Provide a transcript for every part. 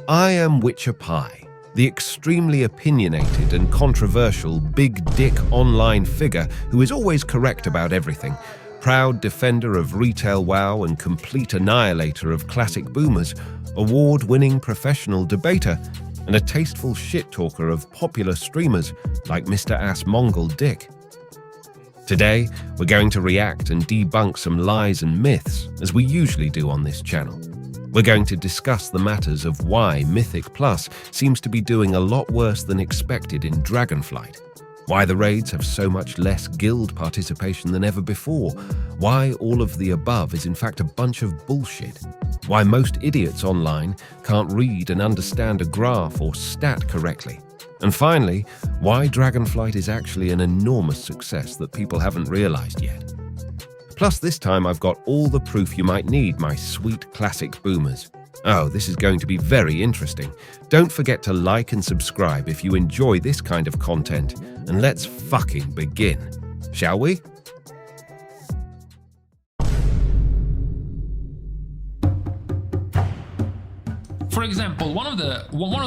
I am Witcher Pie, the extremely opinionated and controversial big dick online figure who is always correct about everything, proud defender of retail WoW and complete annihilator of classic boomers, award-winning professional debater, and a tasteful shit-talker of popular streamers like Mr. Asmon Dick. Today, we're going to react and debunk some lies and myths, as we usually do on this channel. We're going to discuss the matters of why Mythic Plus seems to be doing a lot worse than expected in Dragonflight, why the raids have so much less guild participation than ever before, why all of the above is in fact a bunch of bullshit, why most idiots online can't read and understand a graph or stat correctly, and finally, why Dragonflight is actually an enormous success that people haven't realized yet. Plus, this time I've got all the proof you might need, my sweet classic boomers. Oh, this is going to be very interesting. Don't forget to like and subscribe if you enjoy this kind of content, and let's fucking begin, shall we? For example, one of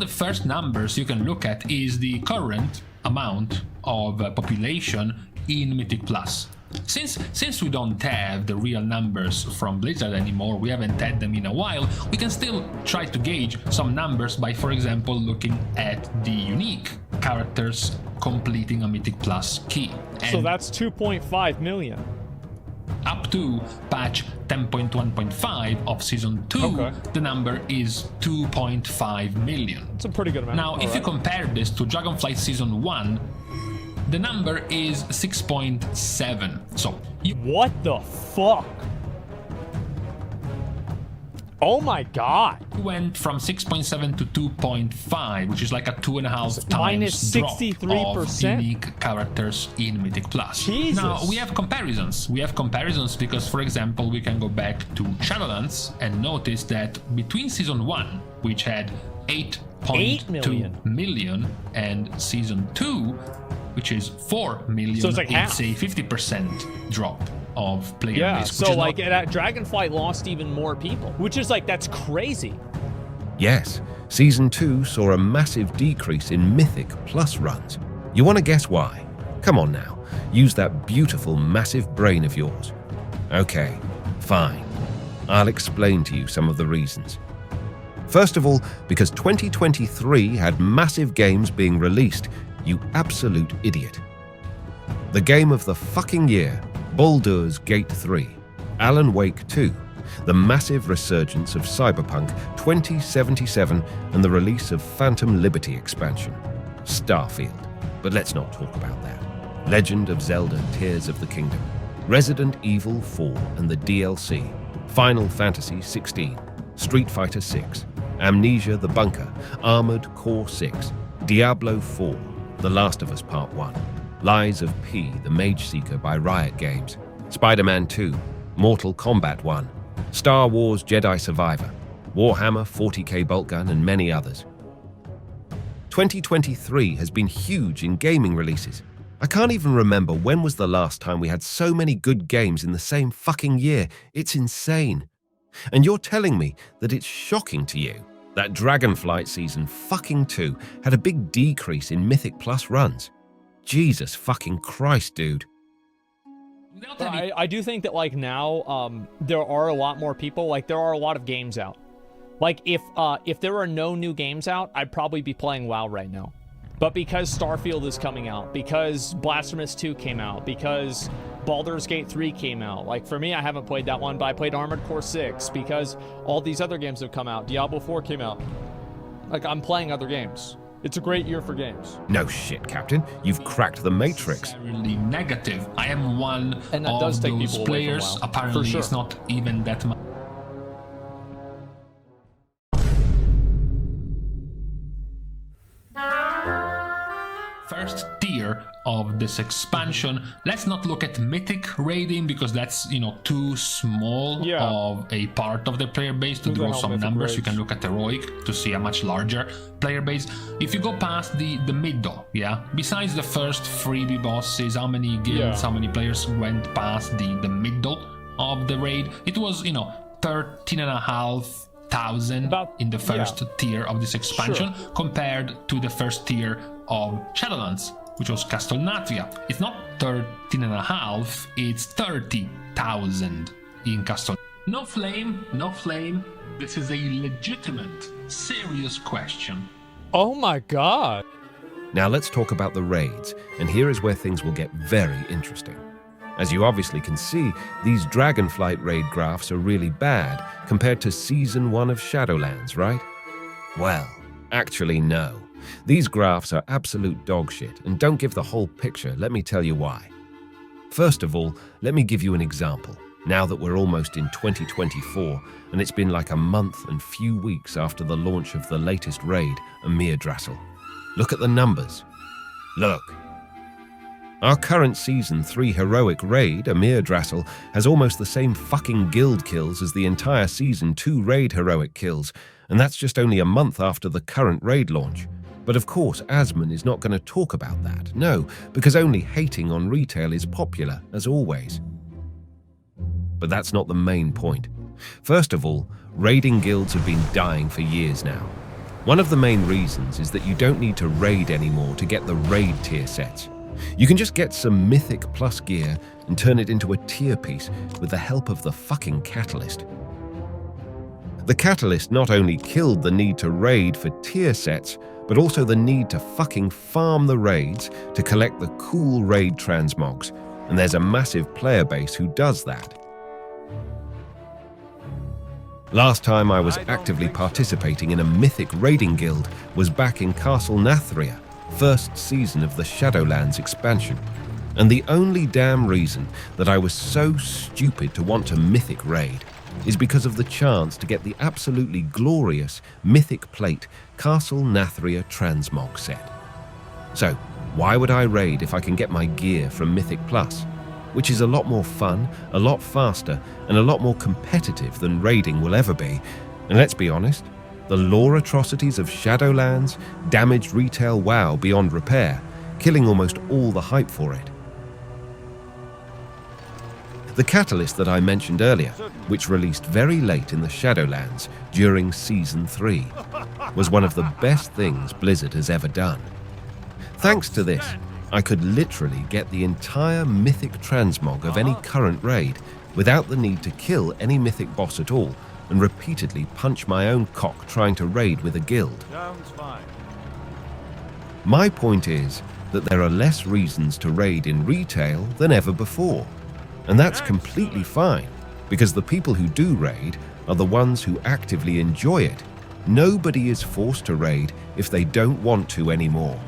the first numbers you can look at is the current amount of population in Mythic Plus. Since we don't have the real numbers from Blizzard anymore, we haven't had them in a while, we can still try to gauge some numbers by, for example, looking at the unique characters completing a Mythic Plus key. And so that's 2.5 million. Up to patch 10.1.5 of Season 2, the number is 2.5 million. It's a pretty good amount. Now, if you compare this to Dragonflight Season 1, the number is 6.7. So, what the fuck? Oh my god. You went from 6.7 to 2.5, which is like a 2.5 times drop of unique characters in Mythic Plus. Jesus. Now, we have comparisons. We have comparisons because, for example, we can go back to Shadowlands and notice that between Season 1, which had 8.2 million, and Season 2, which is 4 million, so it's like half. It's a 50% drop of player base. Yeah, so like Dragonflight lost even more people, which is like, that's crazy. Yes, Season 2 saw a massive decrease in Mythic Plus runs. You want to guess why? Come on now, use that beautiful massive brain of yours. Okay, fine. I'll explain to you some of the reasons. First of all, because 2023 had massive games being released, you absolute idiot. The game of the fucking year, Baldur's Gate 3, Alan Wake 2, the massive resurgence of Cyberpunk 2077, and the release of Phantom Liberty expansion, Starfield. But let's not talk about that. Legend of Zelda Tears of the Kingdom, Resident Evil 4 and the DLC, Final Fantasy 16, Street Fighter 6, Amnesia the Bunker, Armored Core 6, Diablo 4, The Last of Us Part 1, Lies of P, The Mage Seeker by Riot Games, Spider-Man 2, Mortal Kombat 1, Star Wars Jedi Survivor, Warhammer 40k Boltgun, and many others. 2023 has been huge in gaming releases. I can't even remember when was the last time we had so many good games in the same fucking year. It's insane. And you're telling me that it's shocking to you that Dragonflight Season fucking 2 had a big decrease in Mythic Plus runs? Jesus fucking Christ, dude. I do think that like now there are a lot more people, like there are a lot of games out. Like if there are no new games out, I'd probably be playing WoW right now. But because Starfield is coming out, because Blasphemous 2 came out, because Baldur's Gate 3 came out, like for me, I haven't played that one, but I played Armored Core 6 because all these other games have come out. Diablo 4 came out. Like, I'm playing other games. It's a great year for games. No shit, Captain. You've cracked the Matrix. Really negative. I am one of those players. Apparently, it's not even that much. First tier of this expansion. Let's not look at mythic raiding because that's, you know, too small of a part of the player base to draw some numbers. You can look at heroic to see a much larger player base. If you go past the middle, besides the first freebie bosses, how many guilds, how many players went past the middle of the raid? It was, you know, 13.5 30,000 in the first tier of this expansion, compared to the first tier of Shadowlands, which was Castle Natria. It's not 13.5, it's 30,000 in Castle. No flame, no flame. This is a legitimate, serious question. Oh my god. Now let's talk about the raids, and here is where things will get very interesting. As you obviously can see, these Dragonflight raid graphs are really bad compared to Season 1 of Shadowlands, right? Well, actually no. These graphs are absolute dog shit, and don't give the whole picture, let me tell you why. First of all, let me give you an example, now that we're almost in 2024, and it's been like a month and few weeks after the launch of the latest raid, Amirdrassil. Look at the numbers. Look. Our current Season 3 heroic raid, Amirdrassil, has almost the same fucking guild kills as the entire Season 2 raid heroic kills, and that's just only a month after the current raid launch. But of course, Asmon is not going to talk about that, no, because only hating on retail is popular, as always. But that's not the main point. First of all, raiding guilds have been dying for years now. One of the main reasons is that you don't need to raid anymore to get the raid tier sets. You can just get some mythic plus gear and turn it into a tier piece with the help of the fucking catalyst. The catalyst not only killed the need to raid for tier sets, but also the need to fucking farm the raids to collect the cool raid transmogs, and there's a massive player base who does that. Last time I was actively participating in a mythic raiding guild was back in Castle Nathria, first season of the Shadowlands expansion. And the only damn reason that I was so stupid to want to mythic raid is because of the chance to get the absolutely glorious mythic plate Castle Nathria transmog set. So, why would I raid if I can get my gear from Mythic Plus? Which is a lot more fun, a lot faster, and a lot more competitive than raiding will ever be. And let's be honest, the lore atrocities of Shadowlands damaged retail WoW beyond repair, killing almost all the hype for it. The catalyst that I mentioned earlier, which released very late in the Shadowlands during Season 3, was one of the best things Blizzard has ever done. Thanks to this, I could literally get the entire mythic transmog of any current raid without the need to kill any mythic boss at all and repeatedly punch my own cock trying to raid with a guild. My point is that there are less reasons to raid in retail than ever before, and that's completely fine because the people who do raid are the ones who actively enjoy it. Nobody is forced to raid if they don't want to anymore.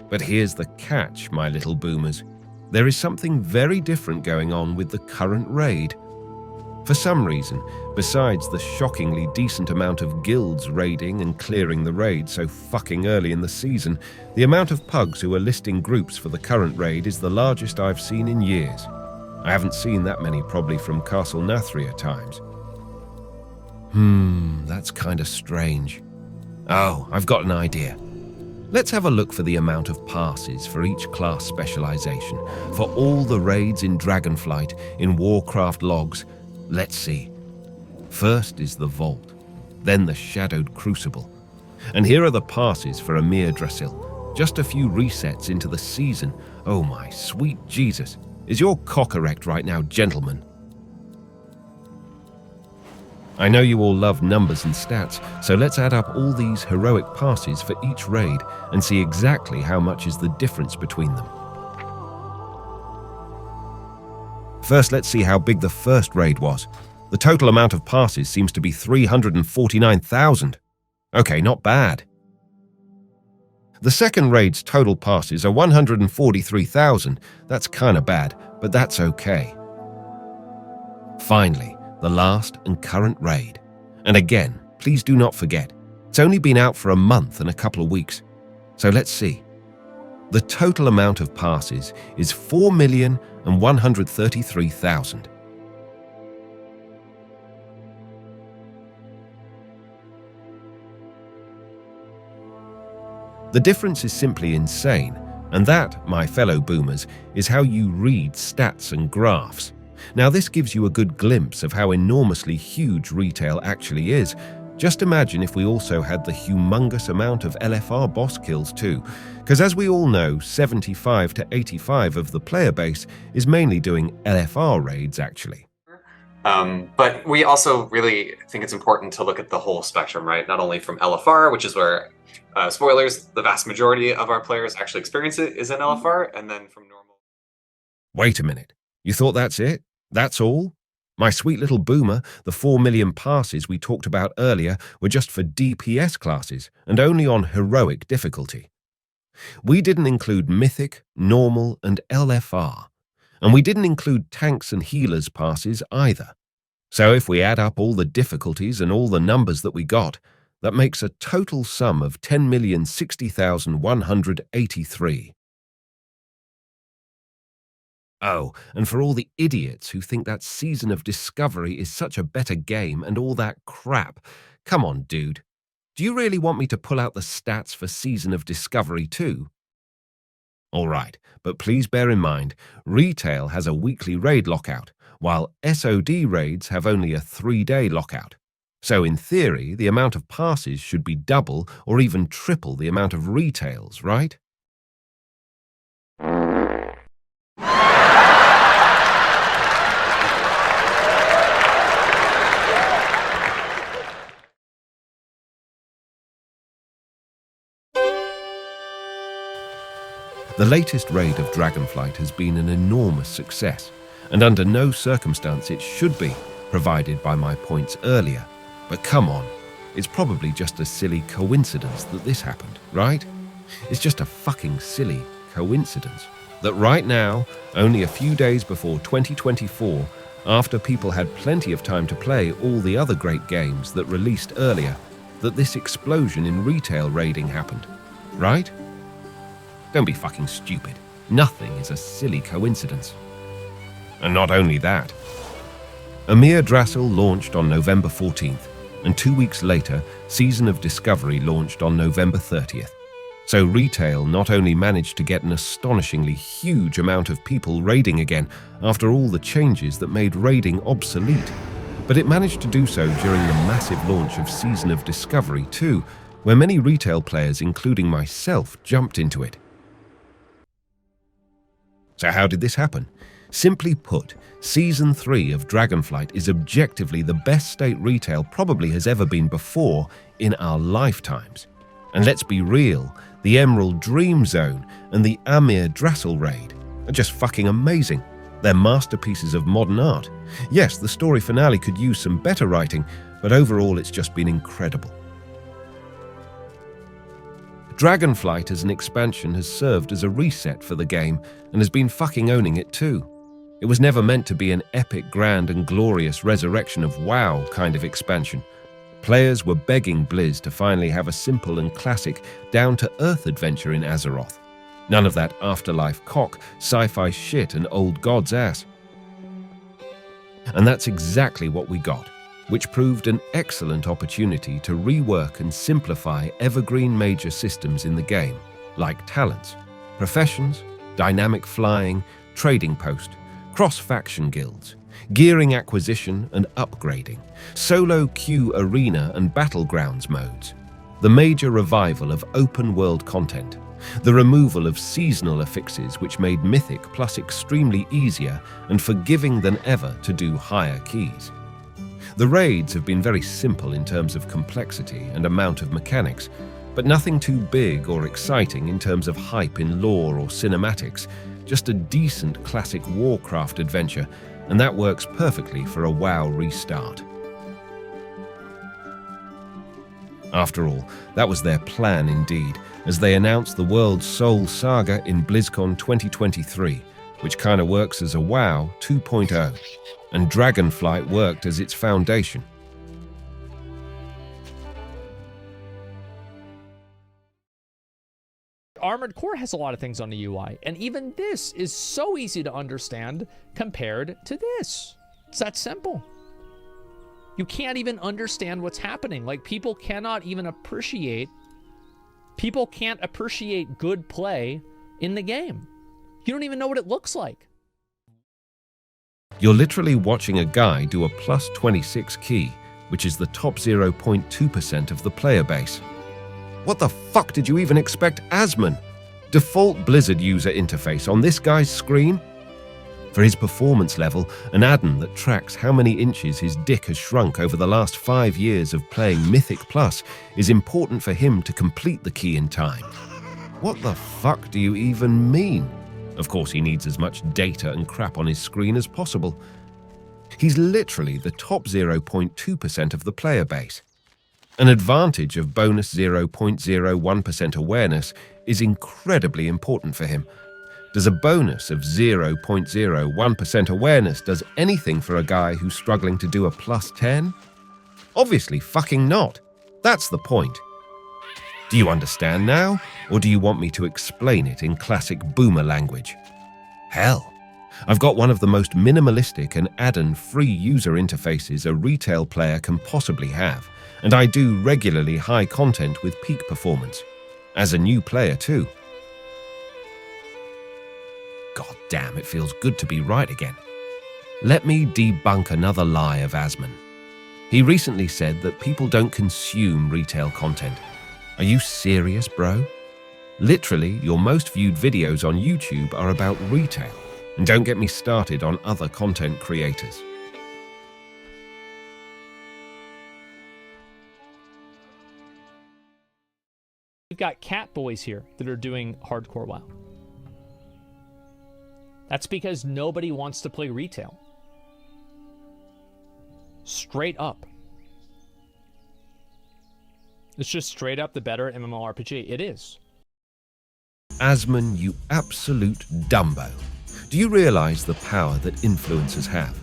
But here's the catch, my little boomers. There is something very different going on with the current raid. For some reason, besides the shockingly decent amount of guilds raiding and clearing the raid so fucking early in the season, the amount of pugs who are listing groups for the current raid is the largest I've seen in years. I haven't seen that many probably from Castle Nathria times. That's kinda strange. Oh, I've got an idea. Let's have a look for the amount of passes for each class specialization, for all the raids in Dragonflight, in Warcraft logs. Let's see. First is the Vault, then the Shadowed Crucible. And here are the passes for Amirdrassil. Just a few resets into the season. Oh my sweet Jesus. Is your cock erect right now, gentlemen? I know you all love numbers and stats, so let's add up all these heroic passes for each raid and see exactly how much is the difference between them. First, let's see how big the first raid was. The total amount of passes seems to be 349,000. Okay, not bad. The second raid's total passes are 143,000. That's kinda bad, but that's okay. Finally, the last and current raid. And again, please do not forget, it's only been out for a month and a couple of weeks. So let's see. The total amount of passes is 4,133,000. The difference is simply insane, and that, my fellow boomers, is how you read stats and graphs. Now this gives you a good glimpse of how enormously huge retail actually is. Just imagine if we also had the humongous amount of LFR boss kills too, because as we all know, 75 to 85 of the player base is mainly doing LFR raids actually. But we also really think it's important to look at the whole spectrum, right? Not only from LFR, which is where, spoilers, the vast majority of our players actually experience it is in LFR, and then from normal. Wait a minute, you thought that's it? That's all? My sweet little boomer, the 4 million passes we talked about earlier were just for DPS classes and only on heroic difficulty. We didn't include mythic, normal, and LFR. And we didn't include tanks and healers passes either. So if we add up all the difficulties and all the numbers that we got, that makes a total sum of 10,060,183. Oh, and for all the idiots who think that Season of Discovery is such a better game and all that crap, come on, dude. Do you really want me to pull out the stats for Season of Discovery too? All right, but please bear in mind, retail has a weekly raid lockout, while SOD raids have only a 3-day lockout. So in theory, the amount of passes should be double or even triple the amount of retails, right? The latest raid of Dragonflight has been an enormous success, and under no circumstance it should be, provided by my points earlier. But come on, it's probably just a silly coincidence that this happened, right? It's just a fucking silly coincidence that right now, only a few days before 2024, after people had plenty of time to play all the other great games that released earlier, that this explosion in retail raiding happened, right? Don't be fucking stupid. Nothing is a silly coincidence. And not only that. Amirdrassil launched on November 14th, and 2 weeks later, Season of Discovery launched on November 30th. So retail not only managed to get an astonishingly huge amount of people raiding again after all the changes that made raiding obsolete, but it managed to do so during the massive launch of Season of Discovery too, where many retail players, including myself, jumped into it. So how did this happen? Simply put, Season 3 of Dragonflight is objectively the best state retail probably has ever been before in our lifetimes. And let's be real, the Emerald Dream Zone and the Amirdrassil raid are just fucking amazing. They're masterpieces of modern art. Yes, the story finale could use some better writing, but overall it's just been incredible. Dragonflight as an expansion has served as a reset for the game and has been fucking owning it too. It was never meant to be an epic, grand and glorious resurrection of WoW kind of expansion. Players were begging Blizz to finally have a simple and classic, down-to-earth adventure in Azeroth. None of that afterlife cock, sci-fi shit and old god's ass. And that's exactly what we got, which proved an excellent opportunity to rework and simplify evergreen major systems in the game, like talents, professions, dynamic flying, trading post, cross-faction guilds, gearing acquisition and upgrading, solo queue arena and battlegrounds modes, the major revival of open-world content, the removal of seasonal affixes which made Mythic Plus extremely easier and forgiving than ever to do higher keys. The raids have been very simple in terms of complexity and amount of mechanics, but nothing too big or exciting in terms of hype in lore or cinematics, just a decent classic warcraft adventure, and that works perfectly for a WoW restart. After all, that was their plan indeed, as they announced the world's Soul Saga in BlizzCon 2023, which kinda works as a WoW 2.0, and Dragonflight worked as its foundation. Armored Core has a lot of things on the UI, and even this is so easy to understand compared to this. It's that simple. You can't even understand what's happening. Like, people can't appreciate good play in the game. You don't even know what it looks like. You're literally watching a guy do a plus 26 key, which is the top 0.2% of the player base. What the fuck did you even expect, Asmon? Default Blizzard user interface on this guy's screen? For his performance level, an addon that tracks how many inches his dick has shrunk over the last 5 years of playing Mythic Plus is important for him to complete the key in time. What the fuck do you even mean? Of course, he needs as much data and crap on his screen as possible. He's literally the top 0.2% of the player base. An advantage of bonus 0.01% awareness is incredibly important for him. Does a bonus of 0.01% awareness does anything for a guy who's struggling to do a plus 10? Obviously fucking not. That's the point. Do you understand now, or do you want me to explain it in classic boomer language? Hell, I've got one of the most minimalistic and addon-free user interfaces a retail player can possibly have, and I do regularly high content with peak performance. As a new player too. God damn, it feels good to be right again. Let me debunk another lie of Asmon. He recently said that people don't consume retail content. Are you serious, bro? Literally, your most viewed videos on YouTube are about retail. And don't get me started on other content creators. We've got cat boys here that are doing hardcore WoW. That's because nobody wants to play retail. Straight up. It's just straight up the better MMORPG. It is. Asmon, you absolute dumbo. Do you realize the power that influencers have?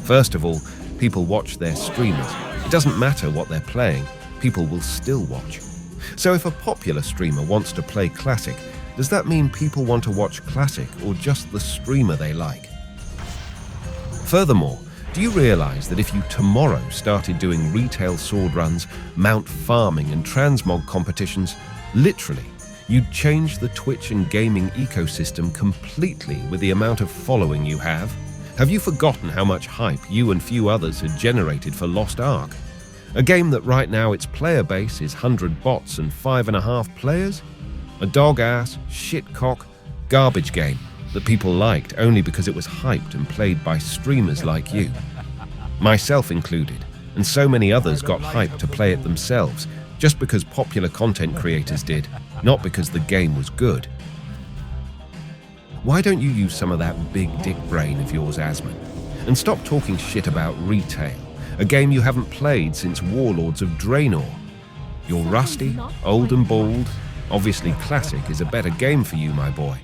First of all, people watch their streamers. It doesn't matter what they're playing, people will still watch. So if a popular streamer wants to play Classic, does that mean people want to watch Classic or just the streamer they like? Furthermore, do you realize that if you tomorrow started doing retail sword runs, mount farming and transmog competitions, literally, you'd change the Twitch and gaming ecosystem completely with the amount of following you have? Have you forgotten how much hype you and few others had generated for Lost Ark? A game that right now its player base is 100 bots and 5.5 players? A dog-ass, shit-cock, garbage game that people liked only because it was hyped and played by streamers like you. Myself included, and so many others got hyped to play it themselves just because popular content creators did, not because the game was good. Why don't you use some of that big dick brain of yours, Asmon, and stop talking shit about retail, a game you haven't played since Warlords of Draenor? You're rusty, old and bald. Obviously Classic is a better game for you, my boy.